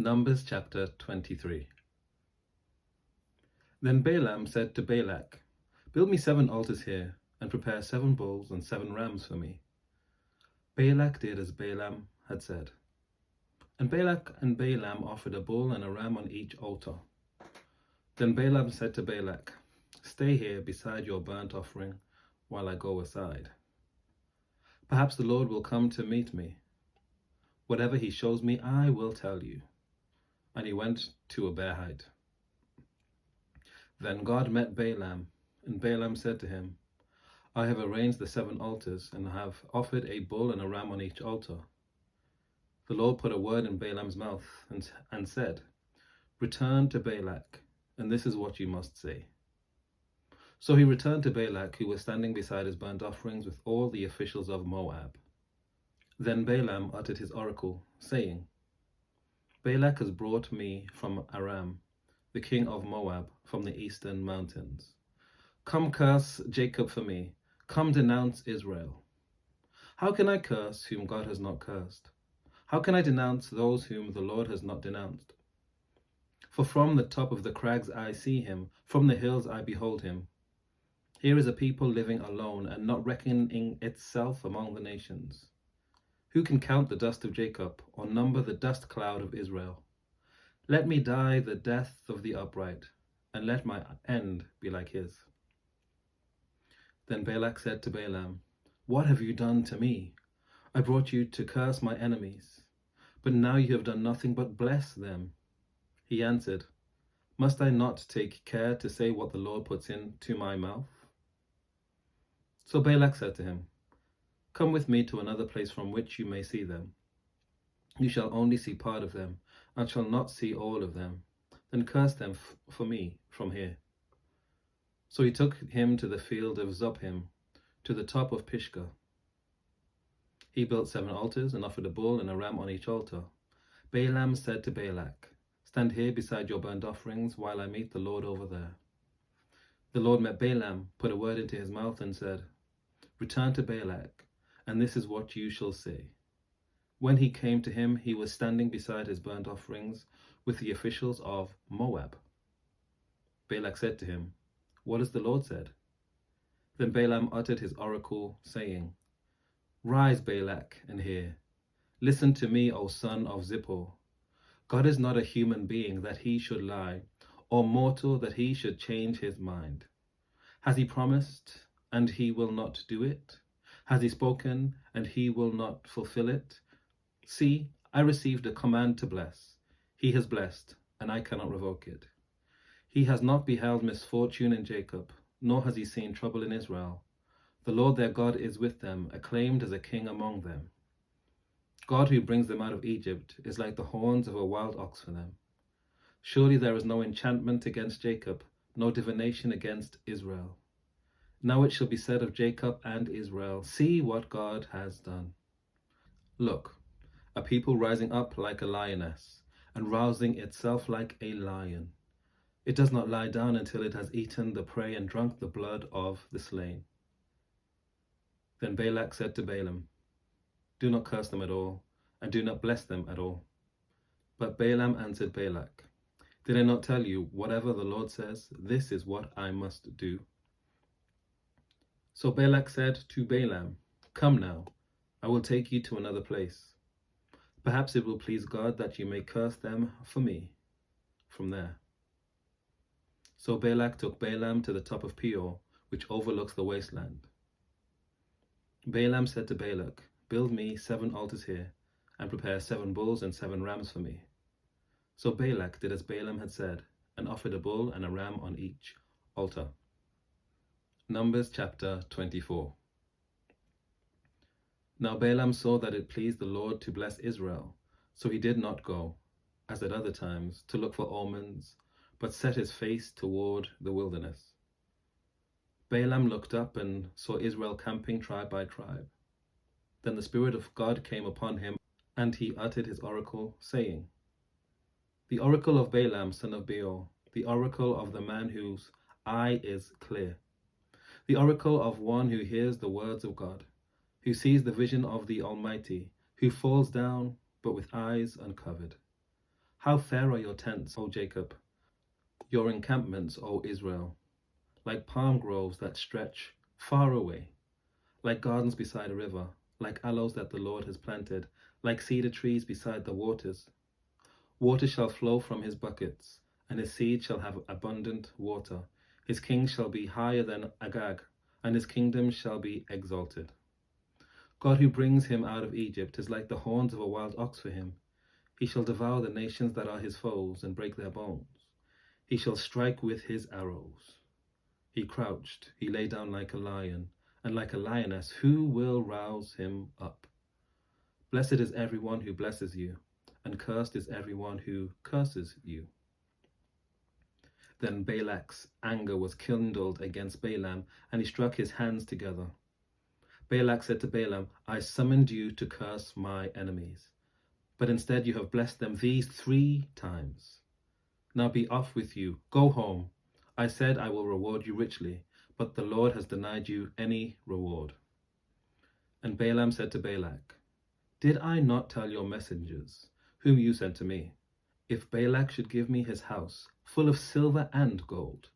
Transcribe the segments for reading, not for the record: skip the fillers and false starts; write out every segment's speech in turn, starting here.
Numbers chapter 23. Then Balaam said to Balak, "Build me 7 altars here, and prepare 7 bulls and 7 rams for me." Balak did as Balaam had said. And Balak and Balaam offered a bull and a ram on each altar. Then Balaam said to Balak, "Stay here beside your burnt offering while I go aside. Perhaps the Lord will come to meet me. Whatever he shows me, I will tell you." And he went to a bare height. Then God met Balaam, and Balaam said to him, "I have arranged the 7 altars, and have offered a bull and a ram on each altar." The Lord put a word in Balaam's mouth and said, "Return to Balak, and this is what you must say." So he returned to Balak, who was standing beside his burnt offerings with all the officials of Moab. Then Balaam uttered his oracle, saying, "Balak has brought me from Aram, the king of Moab, from the eastern mountains. Come curse Jacob for me. Come denounce Israel. How can I curse whom God has not cursed? How can I denounce those whom the Lord has not denounced? For from the top of the crags I see him, from the hills I behold him. Here is a people living alone and not reckoning itself among the nations. Who can count the dust of Jacob, or number the dust cloud of Israel? Let me die the death of the upright, and let my end be like his." Then Balak said to Balaam, "What have you done to me? I brought you to curse my enemies, but now you have done nothing but bless them." He answered, "Must I not take care to say what the Lord puts into my mouth?" So Balak said to him, "Come with me to another place from which you may see them. You shall only see part of them, and shall not see all of them. Then curse them for me from here." So he took him to the field of Zophim, to the top of Pisgah. He built 7 altars and offered a bull and a ram on each altar. Balaam said to Balak, "Stand here beside your burnt offerings while I meet the Lord over there." The Lord met Balaam, put a word into his mouth, and said, "Return to Balak, and this is what you shall say." When he came to him, he was standing beside his burnt offerings with the officials of Moab. Balak said to him, "What has the Lord said?" Then Balaam uttered his oracle, saying, "Rise, Balak, and hear. Listen to me, O son of Zippor. God is not a human being that he should lie, or mortal that he should change his mind. Has he promised, and he will not do it? Has he spoken, and he will not fulfill it? See, I received a command to bless. He has blessed, and I cannot revoke it. He has not beheld misfortune in Jacob, nor has he seen trouble in Israel. The Lord their God is with them, acclaimed as a king among them. God who brings them out of Egypt is like the horns of a wild ox for them. Surely there is no enchantment against Jacob, no divination against Israel. Now it shall be said of Jacob and Israel, see what God has done. Look, a people rising up like a lioness, and rousing itself like a lion. It does not lie down until it has eaten the prey and drunk the blood of the slain." Then Balak said to Balaam, "Do not curse them at all, and do not bless them at all." But Balaam answered Balak, "Did I not tell you, whatever the Lord says, this is what I must do?" So Balak said to Balaam, "Come now, I will take you to another place. Perhaps it will please God that you may curse them for me from there." So Balak took Balaam to the top of Peor, which overlooks the wasteland. Balaam said to Balak, "Build me 7 altars here, and prepare 7 bulls and 7 rams for me." So Balak did as Balaam had said, and offered a bull and a ram on each altar. Numbers chapter 24. Now Balaam saw that it pleased the Lord to bless Israel, so he did not go, as at other times, to look for omens, but set his face toward the wilderness. Balaam looked up and saw Israel camping tribe by tribe. Then the Spirit of God came upon him, and he uttered his oracle, saying, "The oracle of Balaam, son of Beor, the oracle of the man whose eye is clear, the oracle of one who hears the words of God, who sees the vision of the Almighty, who falls down, but with eyes uncovered. How fair are your tents, O Jacob, your encampments, O Israel, like palm groves that stretch far away, like gardens beside a river, like aloes that the Lord has planted, like cedar trees beside the waters. Water shall flow from his buckets, and his seed shall have abundant water. His king shall be higher than Agag, and his kingdom shall be exalted. God who brings him out of Egypt is like the horns of a wild ox for him. He shall devour the nations that are his foes and break their bones. He shall strike with his arrows. He crouched, he lay down like a lion, and like a lioness, who will rouse him up? Blessed is everyone who blesses you, and cursed is everyone who curses you. Then Balak's anger was kindled against Balaam, and he struck his hands together. Balak said to Balaam, I summoned you to curse my enemies, but instead you have blessed them these 3 times. Now be off with you, go home. I said I will reward you richly, but the Lord has denied you any reward. And Balaam said to Balak, Did I not tell your messengers, whom you sent to me, if Balak should give me his house, full of silver and gold,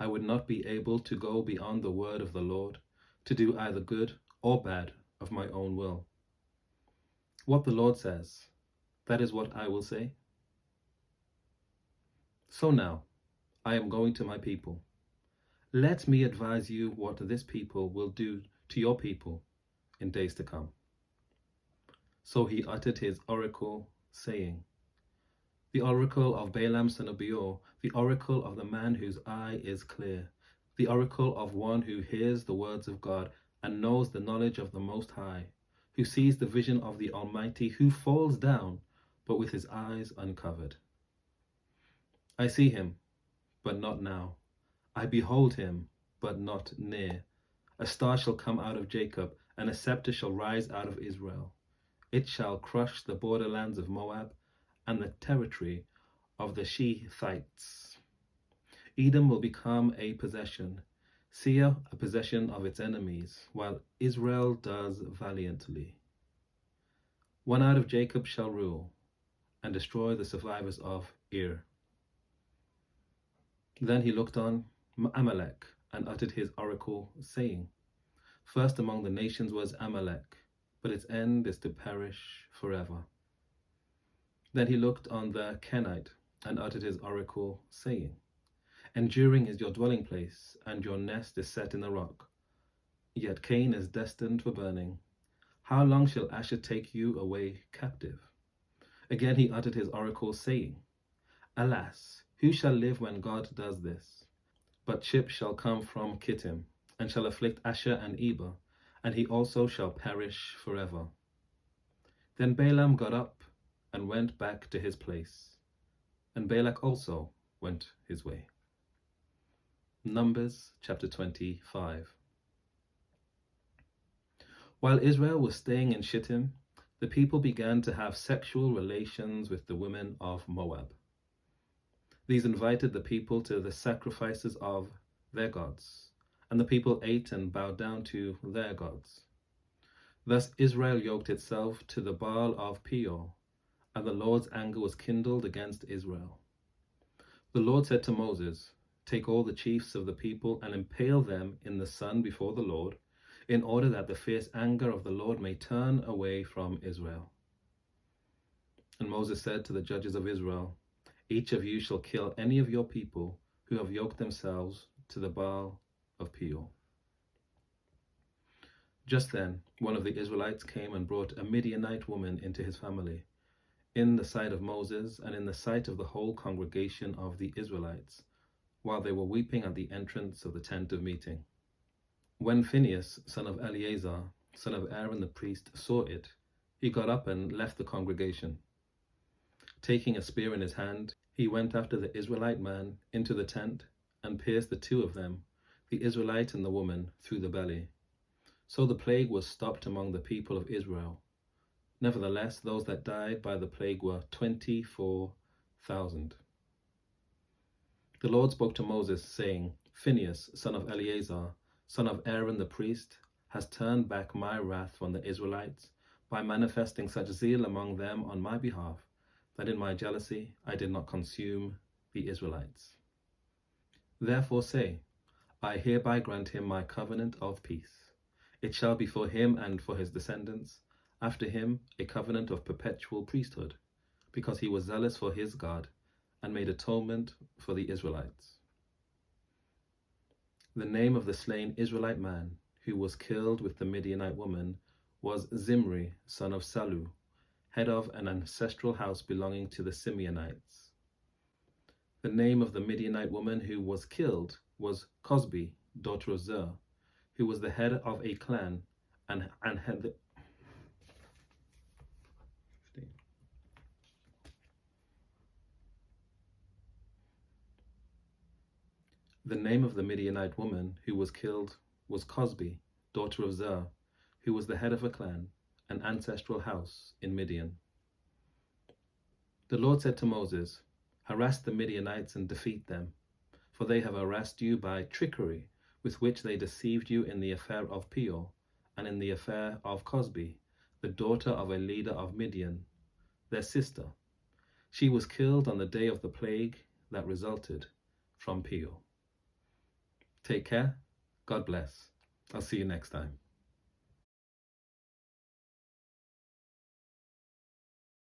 I would not be able to go beyond the word of the Lord, to do either good or bad of my own will? What the Lord says, that is what I will say. So now, I am going to my people. Let me advise you what this people will do to your people in days to come. So he uttered his oracle, saying, The oracle of Balaam son of Beor, the oracle of the man whose eye is clear, the oracle of one who hears the words of God and knows the knowledge of the Most High, who sees the vision of the Almighty, who falls down, but with his eyes uncovered. I see him, but not now. I behold him, but not near. A star shall come out of Jacob, and a scepter shall rise out of Israel. It shall crush the borderlands of Moab and the territory of the Shethites. Edom will become a possession, Seir a possession of its enemies, while Israel does valiantly. One out of Jacob shall rule, and destroy the survivors of Ir. Then he looked on Amalek, and uttered his oracle, saying, First among the nations was Amalek, but its end is to perish forever. Then he looked on the Kenite, and uttered his oracle, saying, Enduring is your dwelling place, and your nest is set in the rock. Yet Cain is destined for burning. How long shall Asher take you away captive? Again he uttered his oracle, saying, Alas, who shall live when God does this? But ships shall come from Kittim, and shall afflict Asher and Eber, and he also shall perish forever. Then Balaam got up and went back to his place, and Balak also went his way. Numbers chapter 25. While Israel was staying in Shittim, the people began to have sexual relations with the women of Moab. These invited the people to the sacrifices of their gods, and the people ate and bowed down to their gods. Thus Israel yoked itself to the Baal of Peor, and the Lord's anger was kindled against Israel. The Lord said to Moses, Take all the chiefs of the people and impale them in the sun before the Lord, in order that the fierce anger of the Lord may turn away from Israel. And Moses said to the judges of Israel, Each of you shall kill any of your people who have yoked themselves to the Baal of Peor. Just then, one of the Israelites came and brought a Midianite woman into his family, in the sight of Moses and in the sight of the whole congregation of the Israelites, while they were weeping at the entrance of the tent of meeting. When Phinehas, son of Eleazar, son of Aaron the priest, saw it, he got up and left the congregation. Taking a spear in his hand, he went after the Israelite man into the tent and pierced the 2 of them, the Israelite and the woman, through the belly. So the plague was stopped among the people of Israel. Nevertheless, those that died by the plague were 24,000. The Lord spoke to Moses, saying, Phinehas, son of Eleazar, son of Aaron the priest, has turned back my wrath from the Israelites by manifesting such zeal among them on my behalf, that in my jealousy I did not consume the Israelites. Therefore say, I hereby grant him my covenant of peace. It shall be for him and for his descendants, after him, a covenant of perpetual priesthood, because he was zealous for his God and made atonement for the Israelites. The name of the slain Israelite man who was killed with the Midianite woman was Zimri, son of Salu, head of an ancestral house belonging to the Simeonites. The name of the Midianite woman who was killed was Cosbi, daughter of Zer, who was the head of a clan and had the name of the Midianite woman who was killed was Cosbi, daughter of Zer, who was the head of a clan, an ancestral house in Midian. The Lord said to Moses, harass the Midianites and defeat them, for they have harassed you by trickery, with which they deceived you in the affair of Peor, and in the affair of Cosbi, the daughter of a leader of Midian, their sister. She was killed on the day of the plague that resulted from Peor. Take care. God bless. I'll see you next time.